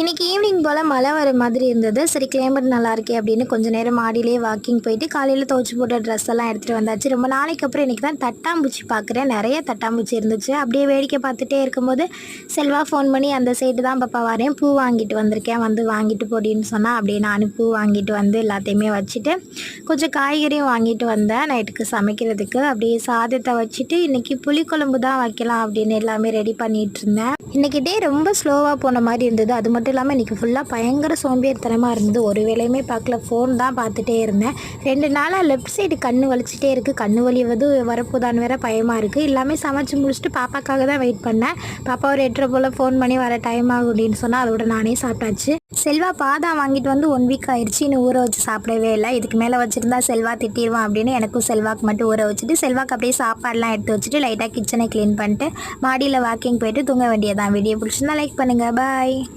இன்றைக்கி ஈவினிங் போல் மழை வர மாதிரி இருந்தது. சரி கிளைமேட் நல்லா இருக்கே அப்படின்னு கொஞ்சம் நேரம் மாடியிலே வாக்கிங் போயிட்டு காலையில் துவைச்சி போட்ட ட்ரெஸ் எல்லாம் எடுத்துகிட்டு வந்தாச்சு. ரொம்ப நாளைக்கு அப்புறம் இன்றைக்கி தான் தட்டாம்பூச்சி பார்க்குறேன். நிறைய தட்டாம்பூச்சி இருந்துச்சு. அப்படியே வேடிக்கை பார்த்துட்டே இருக்கும்போது செல்வா ஃபோன் பண்ணி அந்த சைடு தான் பாப்பா வரேன், பூ வாங்கிட்டு வந்திருக்கேன், வந்து வாங்கிட்டு போடின்னு சொன்னால் அப்படியே நானும் பூ வாங்கிட்டு வந்து எல்லாத்தையுமே வச்சுட்டு கொஞ்சம் காய்கறியும் வாங்கிட்டு வந்தேன் நைட்டுக்கு சமைக்கிறதுக்கு. அப்படியே சாதத்தை வச்சுட்டு இன்றைக்கி புளிக்குழம்பு தான் வைக்கலாம் அப்படின்னு எல்லாமே ரெடி பண்ணிகிட்டு இருந்தேன். இன்றைக்கி டே ரொம்ப ஸ்லோவாக போன மாதிரி இருந்தது. அது மட்டும் இல்லாமல் இன்றைக்கி ஃபுல்லாக பயங்கர சோம்பேறித்தனமாக இருந்தது. ஒரு வேலையுமே பார்க்கல, ஃபோன் தான் பார்த்துட்டே இருந்தேன். 2 நாளாக லெஃப்ட் சைடு கண்ணு வலிச்சிட்டே இருக்குது. கண்ணு வலி வரப்போதான்னு வேற பயமாக இருக்குது. எல்லாமே சமைச்சு முடிச்சுட்டு பாப்பாக்காக தான் வெயிட் பண்ணேன். பாப்பா ஒரு 8:30 போல் ஃபோன் பண்ணி வர டைம் ஆகும் அப்படின்னு சொன்னால் அதோட நானே சாப்பிட்டாச்சு. செல்வா பாதாம் வாங்கிட்டு வந்து 1 வீக் ஆயிடுச்சு, இன்னும் ஊற வச்சு சாப்பிடவே இல்லை. இதுக்கு மேலே வச்சுருந்தா செல்வா திட்டிடுவான் அப்படின்னு எனக்கும் செல்வாக்கு மட்டும் ஊற வச்சுட்டு செல்வாக்கு அப்படியே சாப்பாடெலாம் எடுத்து வச்சுட்டு லைட்டாக கிச்சனை க்ளீன் பண்ணிட்டு மாடியில் வாக்கிங் போயிட்டு தூங்க வேண்டியதான். வீடியோ பிடிச்சிருந்தா லைக் பண்ணுங்கள். பாய்.